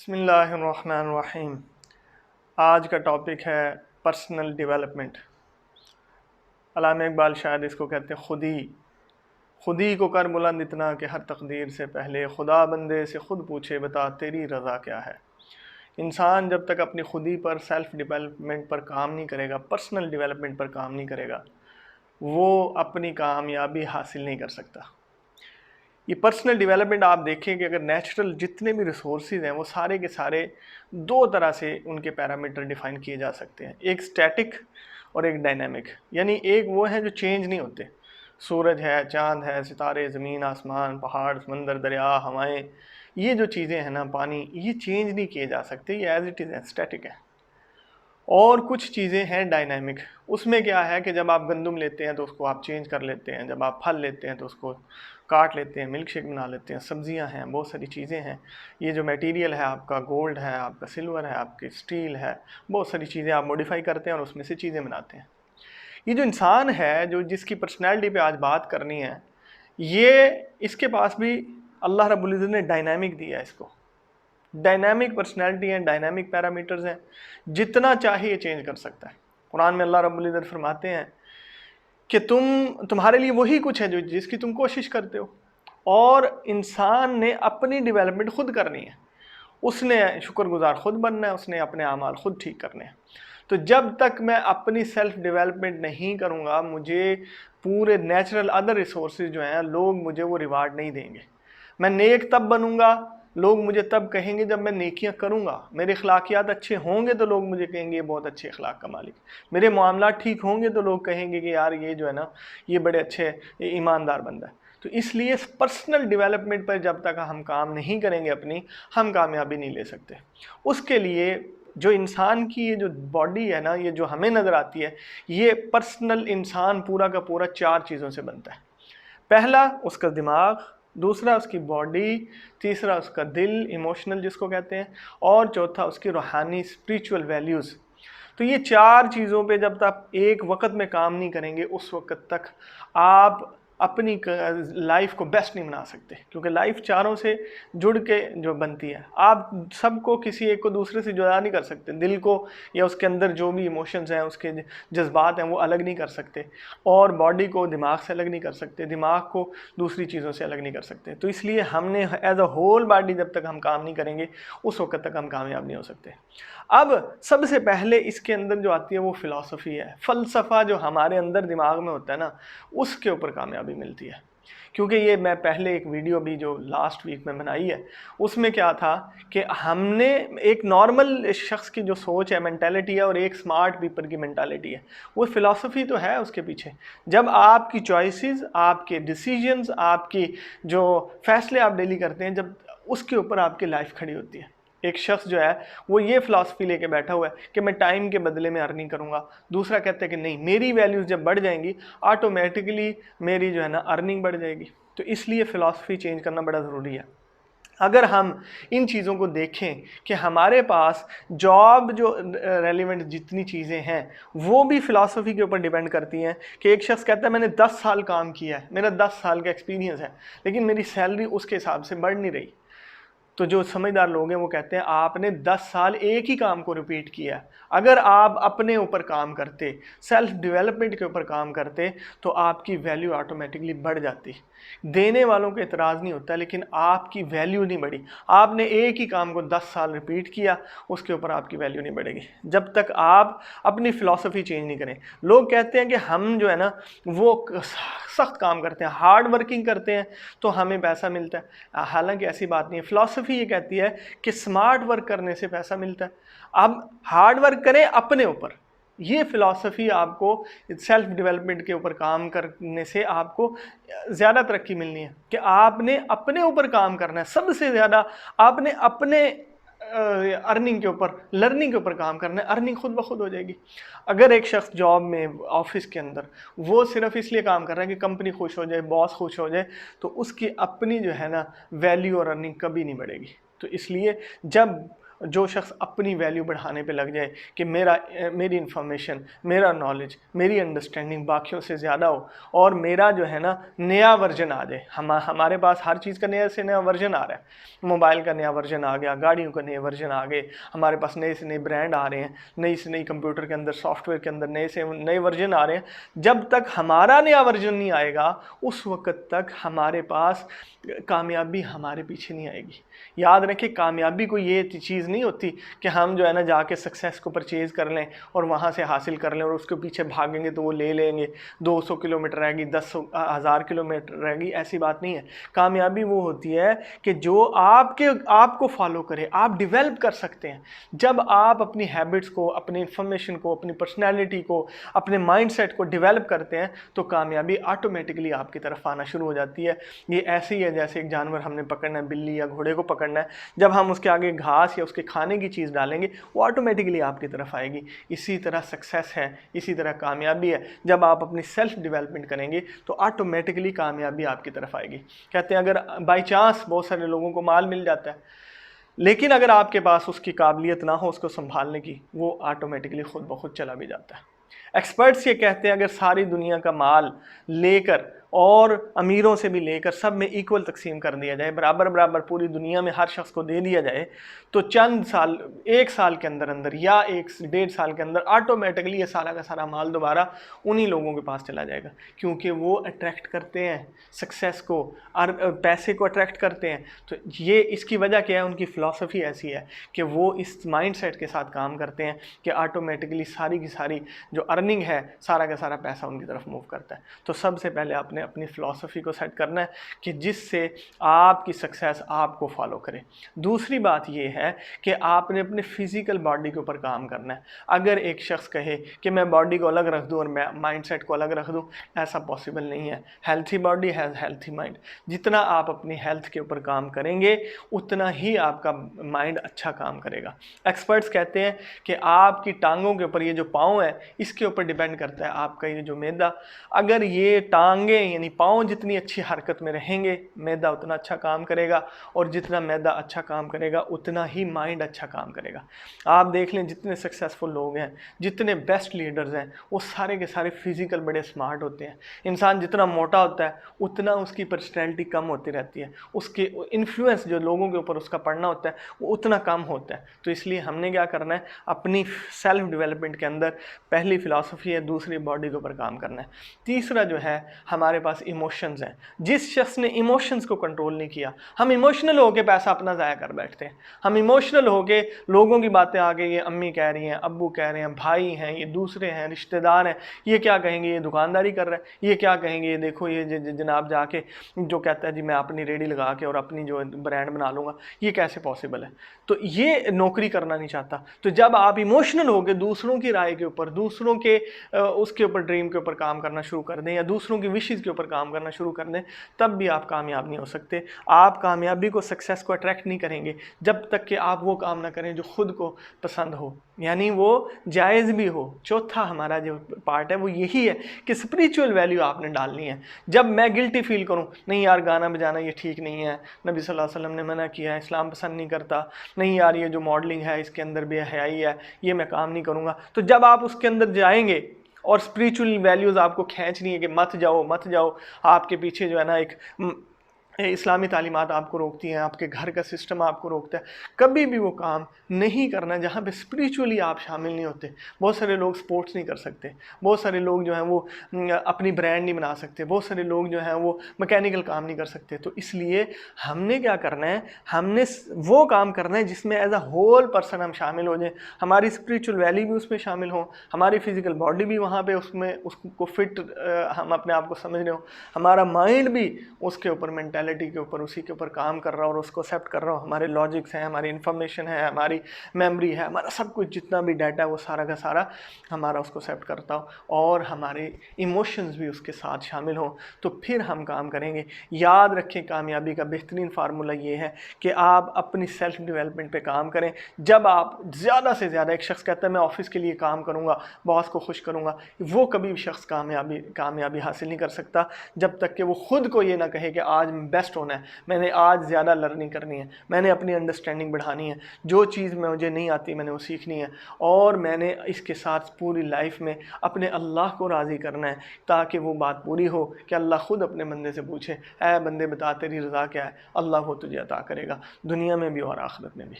بسم اللہ الرحمن الرحیم۔ آج کا ٹاپک ہے پرسنل ڈیولپمنٹ۔ علامہ اقبال شاید اس کو کہتے ہیں خودی کو کر بلند اتنا کہ ہر تقدیر سے پہلے خدا بندے سے خود پوچھے بتا تیری رضا کیا ہے۔ انسان جب تک اپنی خودی پر سیلف ڈیولپمنٹ پر کام نہیں کرے گا، پرسنل ڈیولپمنٹ پر کام نہیں کرے گا، وہ اپنی کامیابی حاصل نہیں کر سکتا۔ یہ پرسنل ڈیولپمنٹ آپ دیکھیں کہ اگر نیچرل جتنے بھی ریسورسز ہیں وہ سارے کے سارے دو طرح سے ان کے پیرامیٹر ڈیفائن کیے جا سکتے ہیں، ایک سٹیٹک اور ایک ڈائنامک۔ یعنی ایک وہ ہیں جو چینج نہیں ہوتے، سورج ہے، چاند ہے، ستارے، زمین، آسمان، پہاڑ، سمندر، دریا، ہوائیں، یہ جو چیزیں ہیں نا، پانی، یہ چینج نہیں کیے جا سکتے، یہ ایز اٹ از ہے، سٹیٹک ہے۔ اور کچھ چیزیں ہیں ڈائنامک، اس میں کیا ہے کہ جب آپ گندم لیتے ہیں تو اس کو آپ چینج کر لیتے ہیں، جب آپ پھل لیتے ہیں تو اس کو کاٹ لیتے ہیں، ملک شیک بنا لیتے ہیں، سبزیاں ہیں، بہت ساری چیزیں ہیں، یہ جو میٹیریل ہے آپ کا گولڈ ہے، آپ کا سلور ہے، آپ کی اسٹیل ہے، بہت ساری چیزیں آپ موڈیفائی کرتے ہیں اور اس میں سے چیزیں بناتے ہیں۔ یہ جو انسان ہے جس کی پرسنالٹی پہ آج بات کرنی ہے، یہ اس کے پاس بھی اللہ رب العزت نے ڈائنامک دیا ہے، اس کو ڈائنامک پرسنالٹی ہیں، ڈائنامک پیرامیٹرز ہیں، جتنا چاہے یہ چینج کر سکتا ہے۔ قرآن میں اللہ رب العزت فرماتے ہیں کہ تمہارے لیے وہی کچھ ہے جس کی تم کوشش کرتے ہو، اور انسان نے اپنی ڈیولپمنٹ خود کرنی ہے، اس نے شکر گزار خود بننا ہے، اس نے اپنے اعمال خود ٹھیک کرنے ہیں۔ تو جب تک میں اپنی سیلف ڈیولپمنٹ نہیں کروں گا، مجھے پورے نیچرل ادر ریسورسز جو ہیں لوگ مجھے وہ ریوارڈ نہیں دیں گے۔ میں نیک تب بنوں گا، لوگ مجھے تب کہیں گے جب میں نیکیاں کروں گا، میرے اخلاقیات اچھے ہوں گے تو لوگ مجھے کہیں گے یہ بہت اچھے اخلاق کا مالک، میرے معاملات ٹھیک ہوں گے تو لوگ کہیں گے کہ یار یہ جو ہے نا یہ بڑے اچھے ایماندار بندہ ہے۔ تو اس لیے پرسنل ڈیولپمنٹ پر جب تک ہم کام نہیں کریں گے ہم کامیابی نہیں لے سکتے۔ اس کے لیے جو انسان کی یہ جو باڈی ہے نا، یہ جو ہمیں نظر آتی ہے، یہ پرسنل انسان پورا کا پورا 4 چیزوں سے بنتا ہے۔ پہلا اس کا دماغ، دوسرا اس کی باڈی، تیسرا اس کا دل، ایموشنل جس کو کہتے ہیں، اور چوتھا اس کی روحانی اسپریچول ویلیوز۔ تو یہ 4 چیزوں پہ جب تک ایک وقت میں کام نہیں کریں گے، اس وقت تک آپ اپنی لائف کو بیسٹ نہیں بنا سکتے، کیونکہ لائف 4 سے جڑ کے جو بنتی ہے۔ آپ سب کو کسی ایک کو دوسرے سے جدا نہیں کر سکتے، دل کو یا اس کے اندر جو بھی ایموشنز ہیں، اس کے جذبات ہیں، وہ الگ نہیں کر سکتے، اور باڈی کو دماغ سے الگ نہیں کر سکتے، دماغ کو دوسری چیزوں سے الگ نہیں کر سکتے۔ تو اس لیے ہم نے ایز اے ہول باڈی جب تک ہم کام نہیں کریں گے، اس وقت تک ہم کامیاب نہیں ہو سکتے۔ اب سب سے پہلے اس کے اندر جو آتی ہے وہ فلسفی ہے، فلسفہ جو ہمارے اندر دماغ میں ہوتا ہے نا، اس کے اوپر کامیابی ملتی ہے۔ کیونکہ یہ میں پہلے ایک ویڈیو بھی جو لاسٹ ویک میں بنائی ہے، اس میں کیا تھا کہ ہم نے ایک نارمل شخص کی جو سوچ ہے، مینٹالٹی ہے، اور ایک سمارٹ پیپل کی مینٹالٹی ہے، وہ فلسفی تو ہے اس کے پیچھے۔ جب آپ کی چوائسز، آپ کے ڈیسیجنز، آپ کی جو فیصلے آپ ڈیلی کرتے ہیں، جب اس کے اوپر آپ کی لائف کھڑی ہوتی ہے۔ ایک شخص جو ہے وہ یہ فلسفی لے کے بیٹھا ہوا ہے کہ میں ٹائم کے بدلے میں ارننگ کروں گا، دوسرا کہتا ہے کہ نہیں، میری ویلیوز جب بڑھ جائیں گی آٹومیٹکلی میری جو ہے نا ارننگ بڑھ جائے گی۔ تو اس لیے فلسفی چینج کرنا بڑا ضروری ہے۔ اگر ہم ان چیزوں کو دیکھیں کہ ہمارے پاس جاب جو ریلیونٹ جتنی چیزیں ہیں وہ بھی فلسفی کے اوپر ڈیپینڈ کرتی ہیں، کہ ایک شخص کہتا ہے میں نے 10 سال کام کیا ہے، میرا 10 سال کا ایکسپیرینس ہے، لیکن میری سیلری اس کے حساب سے بڑھ نہیں رہی۔ تو جو سمجھدار لوگ ہیں وہ کہتے ہیں آپ نے 10 سال ایک ہی کام کو ریپیٹ کیا۔ اگر آپ اپنے اوپر کام کرتے، سیلف ڈیولپمنٹ کے اوپر کام کرتے، تو آپ کی ویلیو آٹومیٹکلی بڑھ جاتی۔ دینے والوں کو اعتراض نہیں ہوتا، لیکن آپ کی ویلیو نہیں بڑھی۔ آپ نے ایک ہی کام کو 10 سال ریپیٹ کیا، اس کے اوپر آپ کی ویلیو نہیں بڑھے گی جب تک آپ اپنی فلسفی چینج نہیں کریں۔ لوگ کہتے ہیں کہ ہم جو ہے نا وہ سخت کام کرتے ہیں، ہارڈ ورکنگ کرتے ہیں تو ہمیں پیسہ ملتا ہے، حالانکہ ایسی بات نہیں ہے۔ فلسفی یہ کہتی ہے کہ سمارٹ ورک کرنے سے پیسہ ملتا ہے۔ اب ہارڈ ورک کریں اپنے اوپر، یہ فلسفی آپ کو سیلف ڈیولپمنٹ کے اوپر کام کرنے سے آپ کو زیادہ ترقی ملنی ہے، کہ آپ نے اپنے اوپر کام کرنا ہے، سب سے زیادہ آپ نے اپنے ارننگ کے اوپر، لرننگ کے اوپر کام کرنا ہے، ارننگ خود بخود ہو جائے گی۔ اگر ایک شخص جاب میں، آفس کے اندر، وہ صرف اس لیے کام کر رہا ہے کہ کمپنی خوش ہو جائے، باس خوش ہو جائے، تو اس کی اپنی جو ہے نا ویلیو اور ارننگ کبھی نہیں بڑھے گی۔ تو اس لیے جب جو شخص اپنی ویلیو بڑھانے پہ لگ جائے کہ میری انفارمیشن، میرا نالج، میری انڈرسٹینڈنگ باقیوں سے زیادہ ہو، اور میرا جو ہے نا نیا ورژن آ جائے. ہمارے پاس ہر چیز کا نیا سے نیا ورژن آ رہا ہے. موبائل کا نیا ورژن آ گیا، گاڑیوں کا نیا ورژن آ گئے، ہمارے پاس نئے سے نئے برانڈ آ رہے ہیں، نئی سے نئی کمپیوٹر کے اندر، سافٹ ویئر کے اندر نئے سے نئے ورژن آ رہے ہیں. جب تک ہمارا نیا ورژن نہیں آئے گا اس وقت تک ہمارے پاس کامیابی ہمارے پیچھے نہیں آئے گی. یاد رکھیں، کامیابی کو یہ چیز نہیں ہوتی کہ ہم جو ہے نا جا کے سکسیس کو پرچیز کر لیں اور وہاں سے حاصل کر لیں اور اس کے پیچھے بھاگیں گے تو وہ لے لیں گے. 200 کلومیٹر رہ گی، 10,000 کلومیٹر رہ گی، ایسی بات نہیں ہے. کامیابی وہ ہوتی ہے کہ جو آپ کو فالو کرے، آپ ڈیولپ کر سکتے ہیں. جب آپ اپنی ہیبٹس کو، اپنی انفارمیشن کو، اپنی پرسنالٹی کو، اپنے مائنڈ سیٹ کو ڈیولپ کرتے ہیں تو کامیابی آٹومیٹکلی آپ کی طرف آنا شروع ہو جاتی ہے. یہ ایسے ہی ہے جیسے ایک جانور ہم نے پکڑنا ہے، بلی یا گھوڑے کو پکڑنا ہے. جب ہم اس کے آگے گھاس یا اس کے کھانے کی چیز ڈالیں گے وہ آٹومیٹکلی آپ کی طرف آئے گی. اسی طرح سکسیس ہے، اسی طرح کامیابی ہے. جب آپ اپنی سیلف ڈیولپمنٹ کریں گے تو آٹومیٹکلی کامیابی آپ کی طرف آئے گی. کہتے ہیں اگر بائی چانس بہت سارے لوگوں کو مال مل جاتا ہے، لیکن اگر آپ کے پاس اس کی قابلیت نہ ہو اس کو سنبھالنے کی، وہ آٹومیٹکلی خود بخود چلا بھی جاتا ہے. ایکسپرٹس یہ کہتے ہیں اگر ساری دنیا کا مال لے کر اور امیروں سے بھی لے کر سب میں ایکول تقسیم کر دیا جائے، برابر برابر پوری دنیا میں ہر شخص کو دے دیا جائے، تو چند سال، 1 سال کے اندر یا 1.5 سال کے اندر آٹومیٹکلی یہ سارا کا سارا مال دوبارہ انہی لوگوں کے پاس چلا جائے گا. کیونکہ وہ اٹریکٹ کرتے ہیں سکسیس کو اور پیسے کو اٹریکٹ کرتے ہیں. تو یہ اس کی وجہ کیا ہے؟ ان کی فلسفی ایسی ہے کہ وہ اس مائنڈ سیٹ کے ساتھ کام کرتے ہیں کہ آٹومیٹکلی ساری کی ساری جو ارننگ ہے، سارا کا سارا پیسہ ان کی طرف موو کرتا ہے. تو سب سے پہلے آپ نے اپنی فلسفی کو سیٹ کرنا ہے کہ جس سے آپ کی سکسیس آپ کو فالو کرے. دوسری بات یہ ہے کہ آپ نے اپنے فزیکل باڈی کے اوپر کام کرنا ہے. اگر ایک شخص کہے کہ میں باڈی کو الگ رکھ دوں اور میں مائنڈ سیٹ کو الگ رکھ دوں، ایسا پاسبل نہیں ہے. Healthy body has healthy mind. جتنا آپ اپنی ہیلتھ کے اوپر کام کریں گے اتنا ہی آپ کا مائنڈ اچھا کام کرے گا. ایکسپرٹس کہتے ہیں کہ آپ کی ٹانگوں کے اوپر، یہ جو پاؤں ہے اس کے اوپر ڈیپینڈ کرتا ہے آپ کا یہ جو میدا. اگر یہ ٹانگیں یعنی پاؤں جتنی اچھی حرکت میں رہیں گے میدا اتنا اچھا کام کرے گا، اور جتنا میدا اچھا کام کرے گا اتنا ہی مائنڈ اچھا کام کرے گا. آپ دیکھ لیں جتنے سکسیسفل لوگ ہیں، جتنے بیسٹ لیڈرز ہیں، وہ سارے کے سارے فزیکل بڑے سمارٹ ہوتے ہیں. انسان جتنا موٹا ہوتا ہے اتنا اس کی پرسنالٹی کم ہوتی رہتی ہے، اس کے انفلوئنس جو لوگوں کے اوپر اس کا پڑنا ہوتا ہے وہ اتنا کم ہوتا ہے. تو اس لیے ہم نے کیا کرنا ہے؟ اپنی سیلف ڈیولپمنٹ کے اندر پہلی فلسفی ہے، دوسری باڈی کے اوپر کام کرنا ہے. تیسرا جو ہے ہمارے پاس ایموشنز ہیں. جس شخص نے ایموشنز کو کنٹرول نہیں کیا، ہم ایموشنل ہو کے پیسہ اپنا ضائع کر بیٹھتے ہیں. ہم ایموشنل ہو کے لوگوں کی باتیں آگے، یہ امی کہہ رہی ہیں، ابو کہہ رہے ہیں، بھائی ہیں، یہ دوسرے ہیں، رشتہ دار ہیں، یہ کیا کہیں گے، یہ دکانداری کر رہا ہے، یہ کیا کہیں گے، یہ دیکھو یہ جناب جا کے جو کہتا ہے جی میں اپنی ریڈی لگا کے اور اپنی جو برانڈ بنا لوں گا، یہ کیسے پاسبل ہے؟ تو یہ نوکری کرنا نہیں چاہتا. تو جب آپ ایموشنل ہو کے دوسروں کی رائے کے اوپر، دوسروں کے اس کے اوپر ڈریم کے اوپر کام کرنا شروع کر دیں یا دوسروں کی وشز کے اوپر کام کرنا شروع کر دیں، تب بھی آپ کامیاب نہیں ہو سکتے. آپ کامیابی کو، سکسیس کو اٹریکٹ نہیں کریں گے جب تک کہ آپ وہ کام نہ کریں جو خود کو پسند ہو، یعنی وہ جائز بھی ہو. چوتھا ہمارا جو پارٹ ہے وہ یہی ہے کہ اسپریچول ویلیو آپ نے ڈالنی ہے. جب میں گلٹی فیل کروں، نہیں یار گانا بجانا یہ ٹھیک نہیں ہے، نبی صلی اللہ علیہ وسلم نے منع کیا ہے، اسلام پسند نہیں کرتا، نہیں یار یہ جو ماڈلنگ ہے اس کے اندر بے حیائی ہے، یہ میں کام نہیں کروں گا. تو جب آپ اس کے اندر جائیں گے اور اسپریچول ویلیوز آپ کو کھینچ رہی ہے کہ مت جاؤ مت جاؤ، آپ کے پیچھے جو ہے نا ایک اسلامی تعلیمات آپ کو روکتی ہیں، آپ کے گھر کا سسٹم آپ کو روکتا ہے، کبھی بھی وہ کام نہیں کرنا جہاں پہ اسپریچولی آپ شامل نہیں ہوتے. بہت سارے لوگ سپورٹس نہیں کر سکتے، بہت سارے لوگ جو ہیں وہ اپنی برانڈ نہیں بنا سکتے، بہت سارے لوگ جو ہیں وہ میکینیکل کام نہیں کر سکتے. تو اس لیے ہم نے کیا کرنا ہے؟ ہم نے وہ کام کرنا ہے جس میں ایز اے ہول پرسن ہم شامل ہو جائیں، ہماری اسپریچول ویلی بھی اس میں شامل ہوں، ہماری فزیکل باڈی بھی وہاں پہ اس کو فٹ ہم اپنے آپ کو سمجھ رہے ہوں، ہمارا مائنڈ بھی اس کے اوپر مینٹل کے اوپر اسی کے اوپر کام کر رہا ہوں اور اس کو ایکسیپٹ کر رہا ہوں. ہمارے لاجکس ہیں، ہماری انفارمیشن ہے، ہماری میموری ہے، ہمارا سب کچھ جتنا بھی ڈیٹا ہے وہ سارا کا سارا ہمارا اس کو ایکسیپٹ کرتا ہوں، اور ہمارے ایموشنز بھی اس کے ساتھ شامل ہوں. تو پھر ہم کام کریں گے. یاد رکھیں کامیابی کا بہترین فارمولہ یہ ہے کہ آپ اپنی سیلف ڈیولپمنٹ پہ کام کریں. جب آپ زیادہ سے زیادہ، ایک شخص کہتا ہے میں آفس کے لیے کام کروں گا، باس کو خوش کروں گا، وہ کبھی بھی شخص کامیابی حاصل نہیں کر سکتا جب تک کہ وہ خود کو یہ نہ کہے کہ آج بیسٹ ہونا ہے، میں نے آج زیادہ لرننگ کرنی ہے، میں نے اپنی انڈرسٹینڈنگ بڑھانی ہے، جو چیز مجھے نہیں آتی میں نے وہ سیکھنی ہے، اور میں نے اس کے ساتھ پوری لائف میں اپنے اللہ کو راضی کرنا ہے، تاکہ وہ بات پوری ہو کہ اللہ خود اپنے بندے سے پوچھے اے بندے بتا تیری رضا کیا ہے، اللہ وہ تجھے عطا کرے گا، دنیا میں بھی اور آخرت میں بھی۔